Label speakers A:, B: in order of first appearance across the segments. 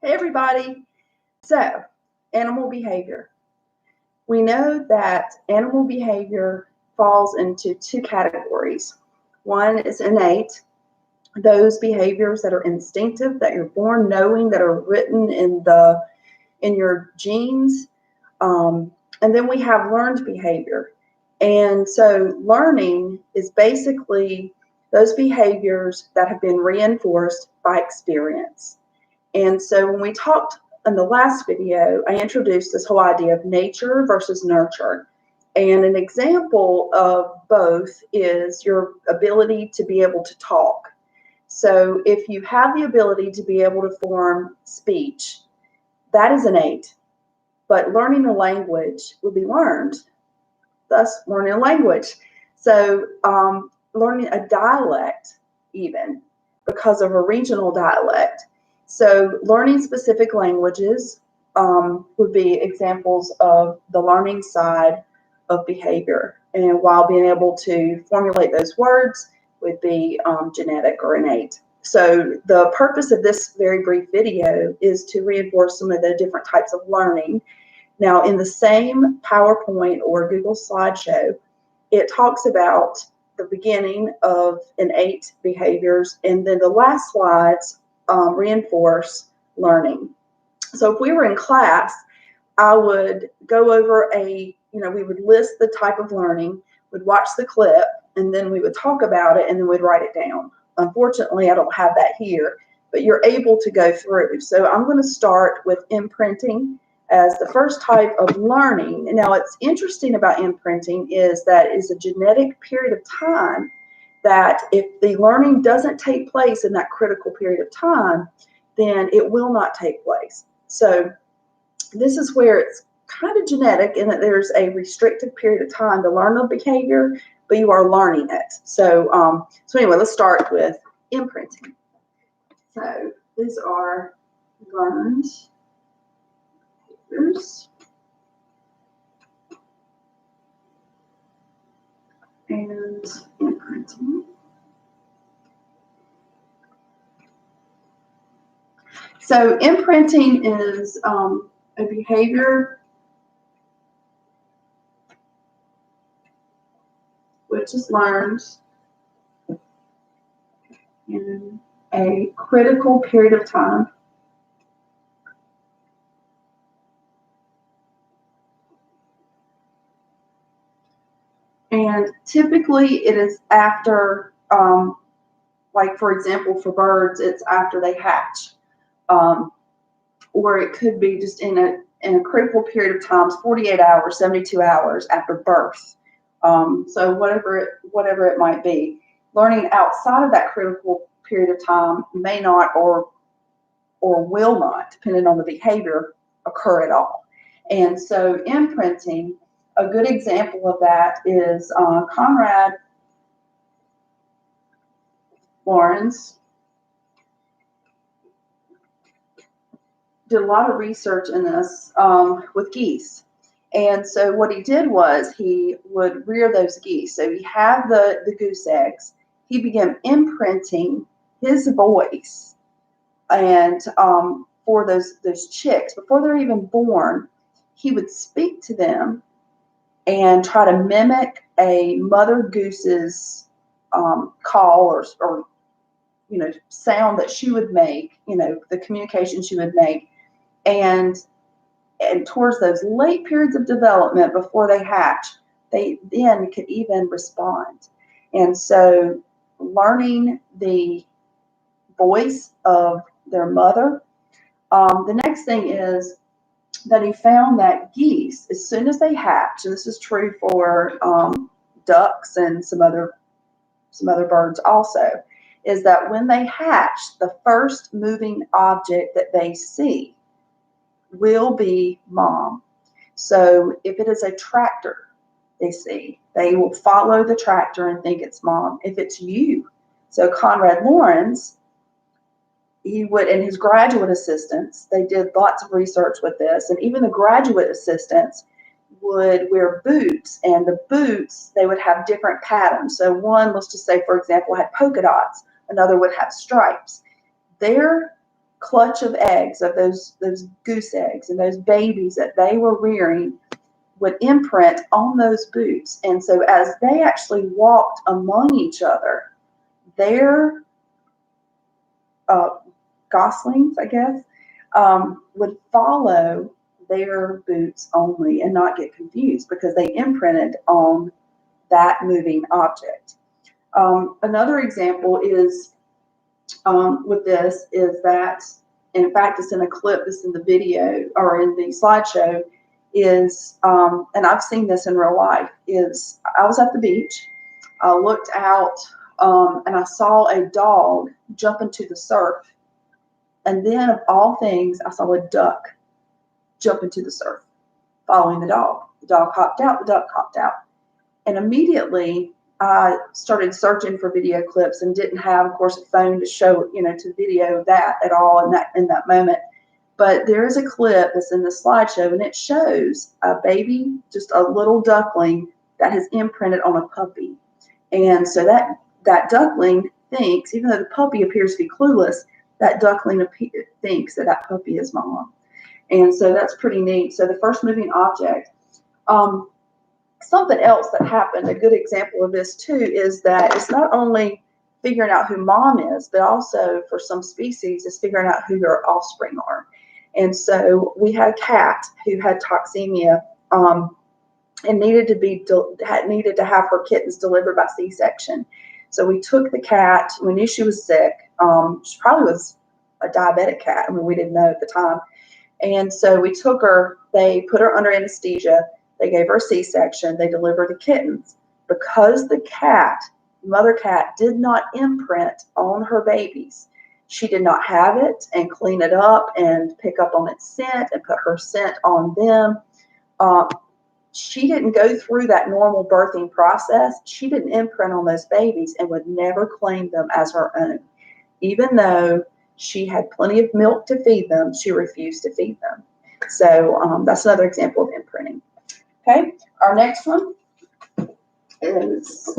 A: Hey everybody. So, animal behavior. We know that animal behavior falls into two categories. One is innate, those behaviors that are instinctive, that you're born knowing, that are written in your genes. And then we have learned behavior. And so learning is basically those behaviors that have been reinforced by experience. And so when we talked in the last video, I introduced this whole idea of nature versus nurture. And an example of both is your ability to be able to talk. So if you have the ability to be able to form speech, that is innate. But learning a language will be learned, thus learning a language. So learning a dialect even because of a regional dialect. So learning specific languages would be examples of the learning side of behavior. And while being able to formulate those words would be genetic or innate. So the purpose of this very brief video is to reinforce some of the different types of learning. Now, in the same PowerPoint or Google slideshow, it talks about the beginning of innate behaviors, and then the last slides reinforce learning. So if we were in class, I would go over we would list the type of learning, would watch the clip, and then we would talk about it, and then we'd write it down. Unfortunately, I don't have that here, but you're able to go through. So I'm going to start with imprinting as the first type of learning. Now, what's interesting about imprinting is that it's a genetic period of time that if the learning doesn't take place in that critical period of time, then it will not take place. So this is where it's kind of genetic in that there's a restricted period of time to learn the behavior, but you are learning it. So anyway, let's start with imprinting. So these are learned behaviors. And imprinting. So imprinting is a behavior which is learned in a critical period of time. And typically it is after, like for example, for birds, it's after they hatch. Or it could be just in a critical period of time, 48 hours, 72 hours after birth. So whatever it might be. Learning outside of that critical period of time may not or will not, depending on the behavior, occur at all. And so imprinting, a good example of that is Conrad Lorenz did a lot of research in this with geese. And so what he did was he would rear those geese. So he had the goose eggs. He began imprinting his voice and for those chicks, before they're even born, he would speak to them and try to mimic a mother goose's call or sound that she would make, the communication she would make. And towards those late periods of development before they hatch, they then could even respond. And so learning the voice of their mother. The next thing is that he found that geese, as soon as they hatch, and this is true for ducks and some other birds also, is that when they hatch, the first moving object that they see will be mom. So if it is a tractor they see, they will follow the tractor and think it's mom. If it's you, so Conrad Lorenz, he would, and his graduate assistants, they did lots of research with this, and even the graduate assistants would wear boots, and the boots, they would have different patterns. So one, let's just say, for example, had polka dots, another would have stripes. Their clutch of eggs, of those goose eggs, and those babies that they were rearing would imprint on those boots. And so as they actually walked among each other, their goslings, I guess, would follow their boots only and not get confused because they imprinted on that moving object. Another example is with this is that, in fact, it's in a clip, this in the video or in the slideshow, is, and I've seen this in real life, is I was at the beach, I looked out, and I saw a dog jump into the surf. And then, of all things, I saw a duck jump into the surf, following the dog. The dog hopped out, the duck hopped out. And immediately, I started searching for video clips and didn't have, of course, a phone to show, to video that at all in that moment. But there is a clip that's in the slideshow, and it shows a baby, just a little duckling that has imprinted on a puppy. And so that duckling thinks, even though the puppy appears to be clueless, that duckling thinks that puppy is mom. And so that's pretty neat. So the first moving object. Something else that happened, a good example of this too, is that it's not only figuring out who mom is, but also for some species is figuring out who their offspring are. And so we had a cat who had toxemia and needed to have her kittens delivered by C-section. So we took the cat. We knew she was sick. She probably was a diabetic cat. I mean, we didn't know at the time. And so we took her. They put her under anesthesia. They gave her a C-section. They delivered the kittens. Because the mother cat, did not imprint on her babies. She did not have it and clean it up and pick up on its scent and put her scent on them. She didn't go through that normal birthing process. She didn't imprint on those babies and would never claim them as her own. Even though she had plenty of milk to feed them, she refused to feed them. So that's another example of imprinting. Okay, our next one is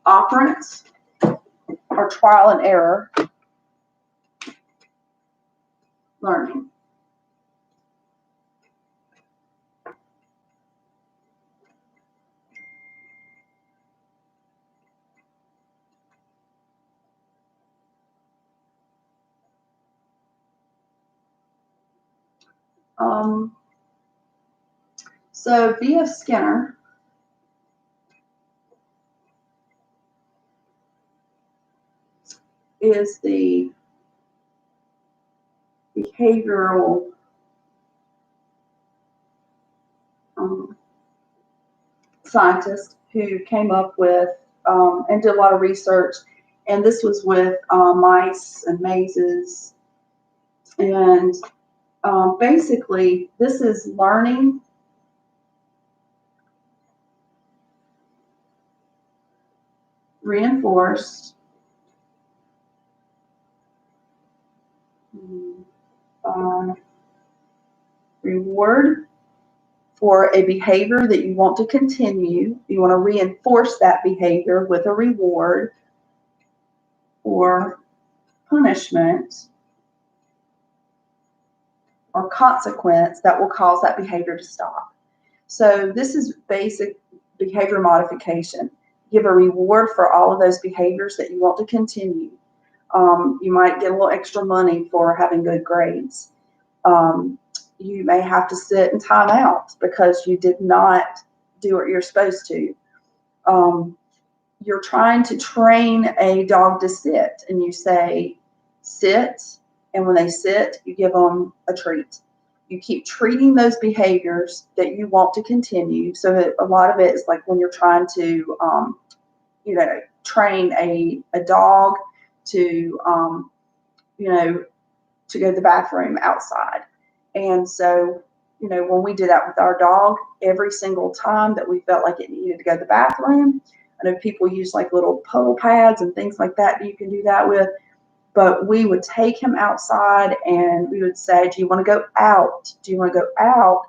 A: operants or trial and error learning. So via Skinner, is the behavioral scientist who came up with and did a lot of research. And this was with mice and mazes. And basically, this is learning reinforced reward for a behavior that you want to continue. You want to reinforce that behavior with a reward or punishment or consequence that will cause that behavior to stop. So this is basic behavior modification. Give a reward for all of those behaviors that you want to continue. You might get a little extra money for having good grades. You may have to sit in time out because you did not do what you're supposed to. You're trying to train a dog to sit, and you say, sit, and when they sit, you give them a treat. You keep treating those behaviors that you want to continue. So a lot of it is like when you're trying to, train a dog to, to go to the bathroom outside. And so, when we did that with our dog, every single time that we felt like it needed to go to the bathroom, I know people use like little puddle pads and things like that you can do that with, but we would take him outside and we would say, do you want to go out? Do you want to go out?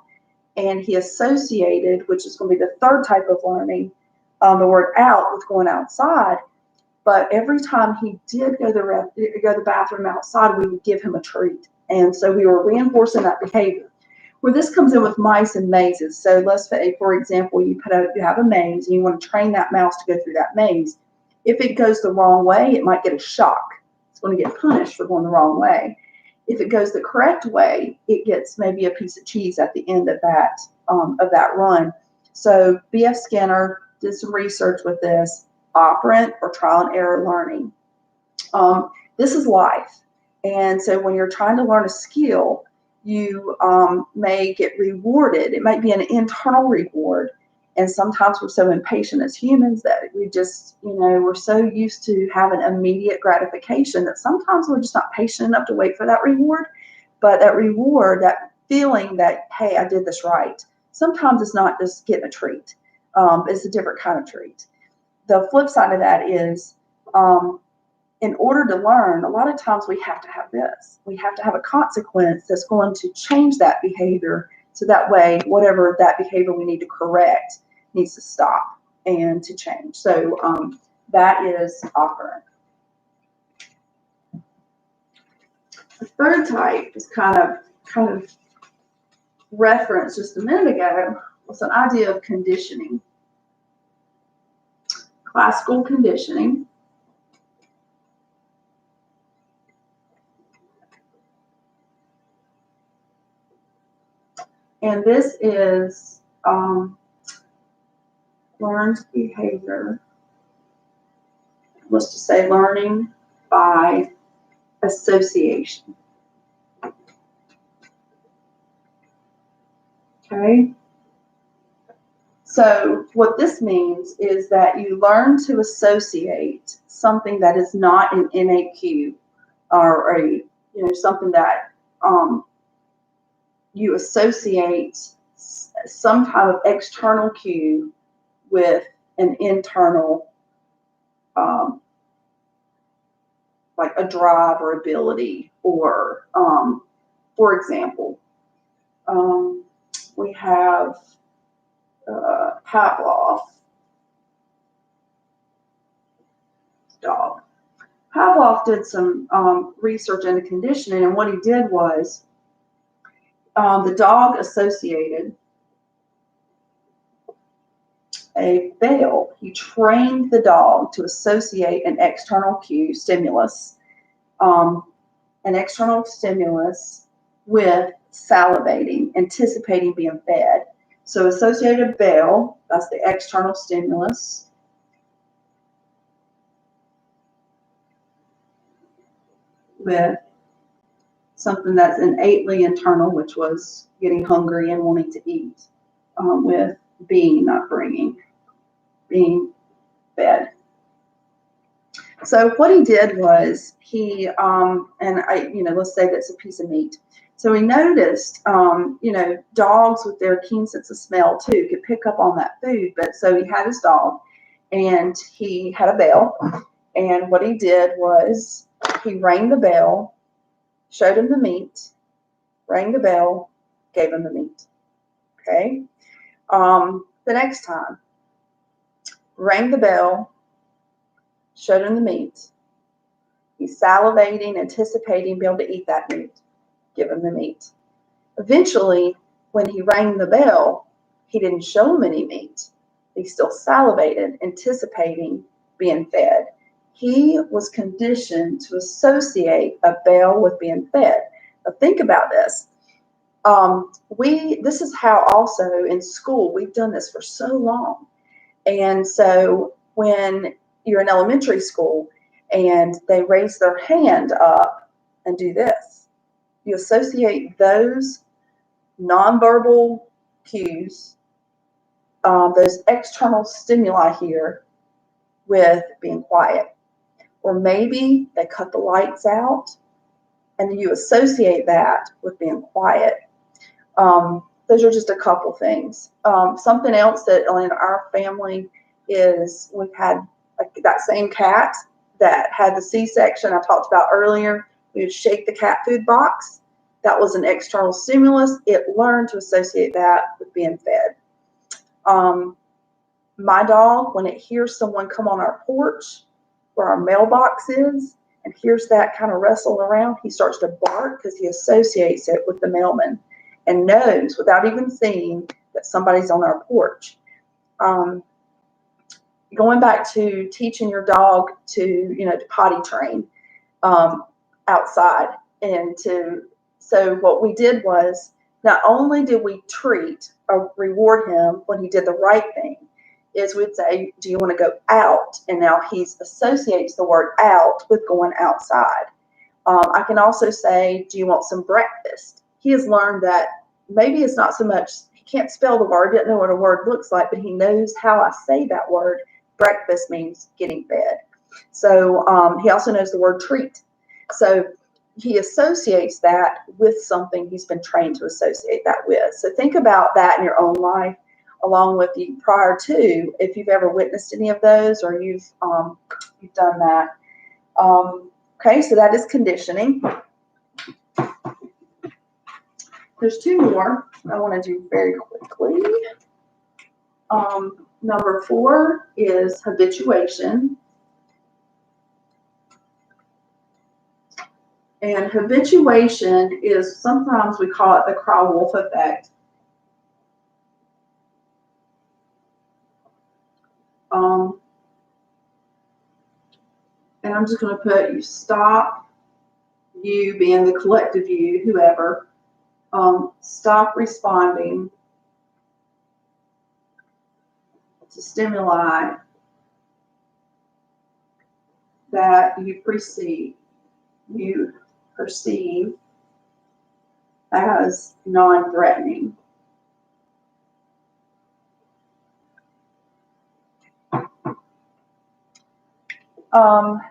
A: And he associated, which is going to be the third type of learning, the word out with going outside. But every time he did go to the bathroom outside, we would give him a treat. And so we were reinforcing that behavior. Where this comes in with mice and mazes. So let's say, for example, you have a maze and you want to train that mouse to go through that maze. If it goes the wrong way, it might get a shock. It's going to get punished for going the wrong way. If it goes the correct way, it gets maybe a piece of cheese at the end of that run. So B.F. Skinner did some research with this, operant or trial and error learning. This is life. And so when you're trying to learn a skill, you may get rewarded. It might be an internal reward. And sometimes we're so impatient as humans that we just, we're so used to having immediate gratification that sometimes we're just not patient enough to wait for that reward. But that reward, that feeling that, hey, I did this right, sometimes it's not just getting a treat. It's a different kind of treat. The flip side of that is, in order to learn, a lot of times we have to have this. We have to have a consequence that's going to change that behavior. So that way, whatever that behavior we need to correct needs to stop and to change. So that is operant. The third type is kind of referenced just a minute ago. Was an idea of conditioning. Classical conditioning. And this is learned behavior. Let's just say learning by association. Okay. So what this means is that you learn to associate something that is not an innate cue or something that you associate some type of external cue with an internal, like a drive or ability, or, for example, we have Pavlov, dog. Pavlov did some research into conditioning, and what he did was the dog associated a bell. He trained the dog to associate an external cue, stimulus, with salivating, anticipating being fed. So associated bell, that's the external stimulus. With something that's innately internal, which was getting hungry and wanting to eat, with being, not bringing, being fed. So what he did was let's say that's a piece of meat. So he noticed, dogs with their keen sense of smell too could pick up on that food. But so he had his dog, and he had a bell, and what he did was he rang the bell, showed him the meat, rang the bell, gave him the meat. Okay. The next time, rang the bell, showed him the meat. He's salivating, anticipating being able to eat that meat. Give him the meat. Eventually, when he rang the bell, he didn't show him any meat. He still salivated, anticipating being fed. He was conditioned to associate a bell with being fed. Now think about this. This is how also in school, we've done this for so long. And so when you're in elementary school and they raise their hand up and do this, you associate those nonverbal cues, those external stimuli here, with being quiet. Or maybe they cut the lights out and you associate that with being quiet. Those are just a couple things. Something else that in our family is we've had that same cat that had the C-section I talked about earlier. We would shake the cat food box. That was an external stimulus. It learned to associate that with being fed. My dog, when it hears someone come on our porch, where our mailbox is and hears that kind of wrestle around, he starts to bark because he associates it with the mailman and knows without even seeing that somebody's on our porch. Going back to teaching your dog to potty train outside, so what we did was, not only did we treat or reward him when he did the right thing, is we'd say, do you want to go out? And now he associates the word out with going outside. I can also say, do you want some breakfast? He has learned that maybe it's not so much, he can't spell the word, doesn't know what a word looks like, but he knows how I say that word. Breakfast means getting fed. So he also knows the word treat. So he associates that with something he's been trained to associate that with. So think about that in your own life, along with the prior to, if you've ever witnessed any of those or you've done that. Okay, so that is conditioning. There's two more I want to do very quickly. Number 4 is habituation. And habituation is, sometimes we call it the cry wolf effect. And I'm just going to put you stop, you being the collective you, whoever, stop responding to stimuli that you perceive as non-threatening.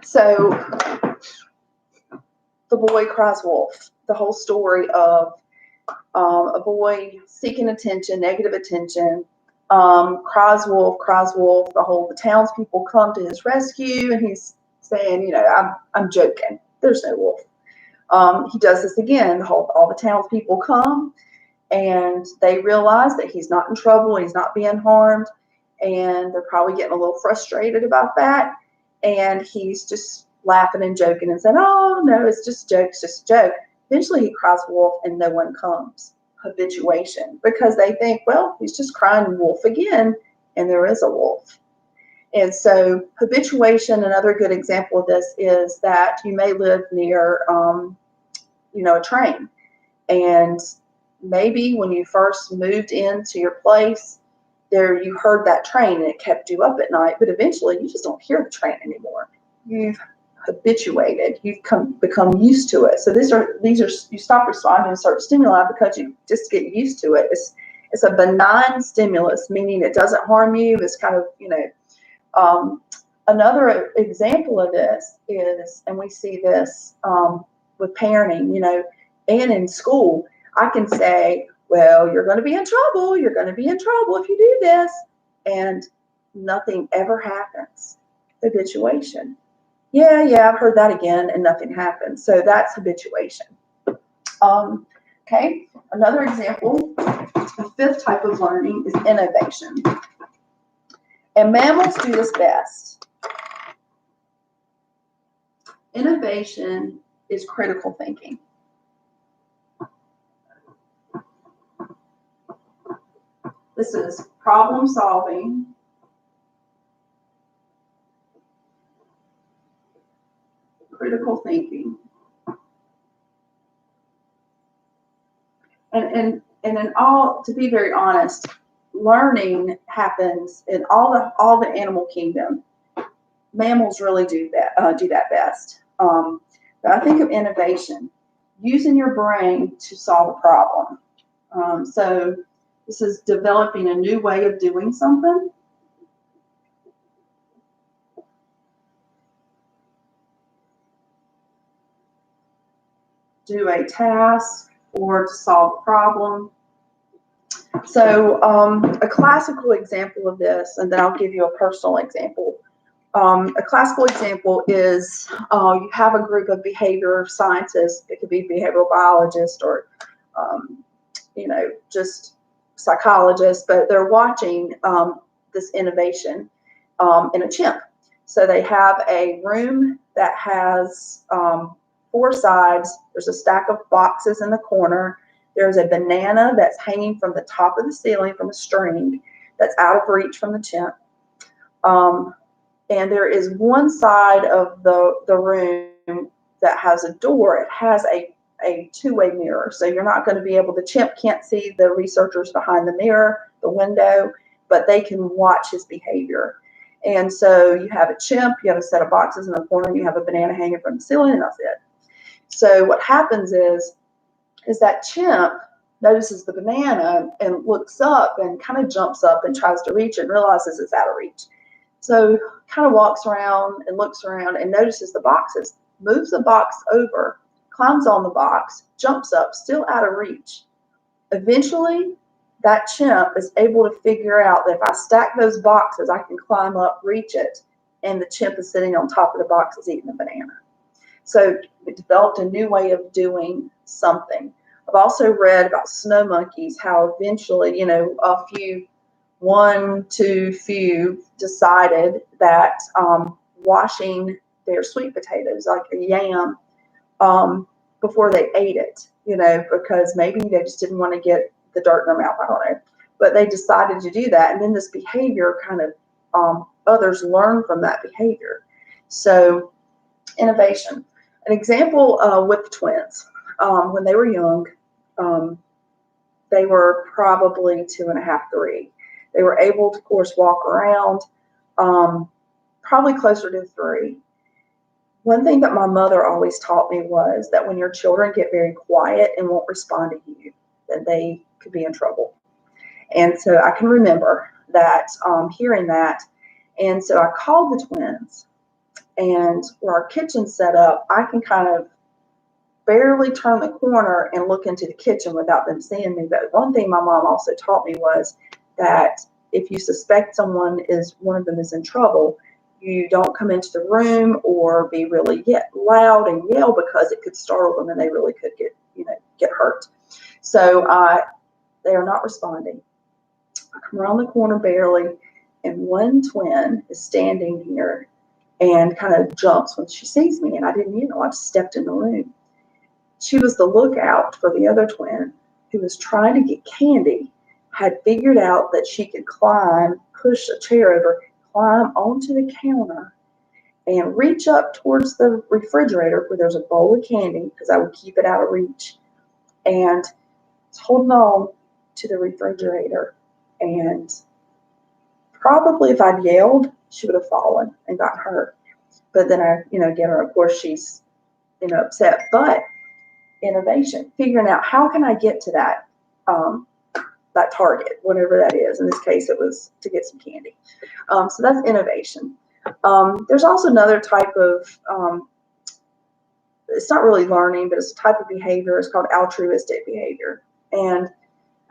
A: So the boy cries wolf. The whole story of a boy seeking attention, negative attention, cries wolf. The townspeople come to his rescue, and he's saying, I'm joking. There's no wolf. He does this again. All the townspeople come, and they realize that he's not in trouble, he's not being harmed, and they're probably getting a little frustrated about that. And he's just laughing and joking and saying, oh, no, it's just a joke, it's just a joke. Eventually he cries wolf and no one comes. Habituation. Because they think, well, he's just crying wolf again, and there is a wolf. And so habituation, another good example of this is that you may live near, a train. And maybe when you first moved into your place, you heard that train and it kept you up at night, but eventually you just don't hear the train anymore. You've habituated, you've become used to it. So these are you stop responding to certain stimuli because you just get used to it. It's a benign stimulus, meaning it doesn't harm you. It's kind of, another example of this is, and we see this with parenting, and in school, I can say, well, you're going to be in trouble. You're going to be in trouble if you do this. And nothing ever happens. Habituation. Yeah, I've heard that again, and nothing happens. So that's habituation. Okay, another example, the 5th type of learning is innovation. And mammals do this best. Innovation is critical thinking. This is problem solving, critical thinking. And in all, to be very honest, learning happens in all the animal kingdom. Mammals really do that best. But I think of innovation, using your brain to solve a problem. So this is developing a new way of doing something. Do a task or to solve a problem. So a classical example of this, and then I'll give you a personal example. A classical example is you have a group of behavior scientists. It could be behavioral biologists or, just psychologists, but they're watching this innovation in a chimp. So they have a room that has 4 sides. There's a stack of boxes in the corner. There's a banana that's hanging from the top of the ceiling from a string that's out of reach from the chimp. And there is one side of the room that has a door. It has a two-way mirror. So you're not going to be able, the chimp can't see the researchers behind the mirror, the window, but they can watch his behavior. And so you have a chimp, you have a set of boxes in the corner, you have a banana hanging from the ceiling, and that's it. So what happens is that chimp notices the banana and looks up and kind of jumps up and tries to reach it and realizes it's out of reach. So kind of walks around and looks around and notices the boxes, moves the box over, climbs on the box, jumps up, still out of reach. Eventually, that chimp is able to figure out that if I stack those boxes, I can climb up, reach it, and the chimp is sitting on top of the boxes eating the banana. So it developed a new way of doing something. I've also read about snow monkeys, how eventually, one to few decided that washing their sweet potatoes, like a yam, before they ate it, because maybe they just didn't want to get the dirt in their mouth, I don't know. But they decided to do that. And then this behavior kind of, others learn from that behavior. So innovation. An example with twins. When they were young, they were probably 2.5, 3. They were able to, of course, walk around, probably closer to 3. One thing that my mother always taught me was that when your children get very quiet and won't respond to you, that they could be in trouble. And so I can remember that, hearing that. And so I called the twins, and where our kitchen's set up, I can kind of barely turn the corner and look into the kitchen without them seeing me. But one thing my mom also taught me was that if you suspect one of them is in trouble, you don't come into the room or be really loud and yell, because it could startle them and they really could get hurt. So they are not responding. I come around the corner barely, and one twin is standing here and kind of jumps when she sees me, and I didn't, I just stepped in the room. She was the lookout for the other twin who was trying to get candy, had figured out that she could climb, push a chair over, climb onto the counter, and reach up towards the refrigerator where there's a bowl of candy, because I would keep it out of reach, and holding on to the refrigerator. And probably if I'd yelled, she would have fallen and got hurt. But then I, get her, of course, she's, upset. But innovation, figuring out how can I get to that, that target, whatever that is. In this case, it was to get some candy. So that's innovation. There's also another type of, it's not really learning, but it's a type of behavior. It's called altruistic behavior. And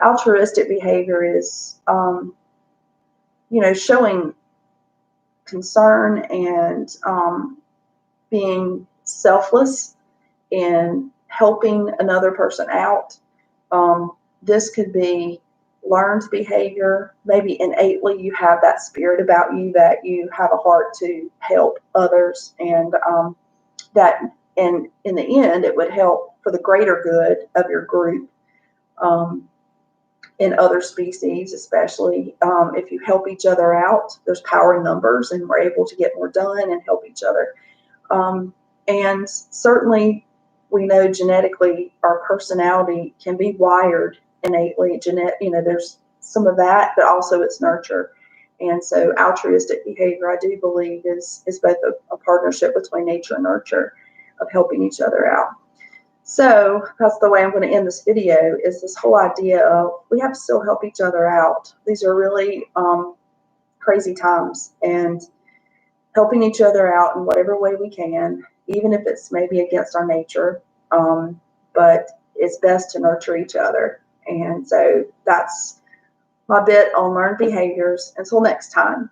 A: altruistic behavior is, showing concern and being selfless in helping another person out. This could be learned behavior. Maybe innately you have that spirit about you, that you have a heart to help others, and that in the end it would help for the greater good of your group. In other species, especially, if you help each other out, there's power in numbers, and we're able to get more done and help each other. And certainly we know genetically our personality can be wired innately. There's some of that, but also it's nurture. And so altruistic behavior, I do believe, is both a partnership between nature and nurture, of helping each other out. So that's the way I'm going to end this video, is this whole idea of we have to still help each other out. These are really crazy times, and helping each other out in whatever way we can, even if it's maybe against our nature, but it's best to nurture each other. And so that's my bit on learned behaviors. Until next time.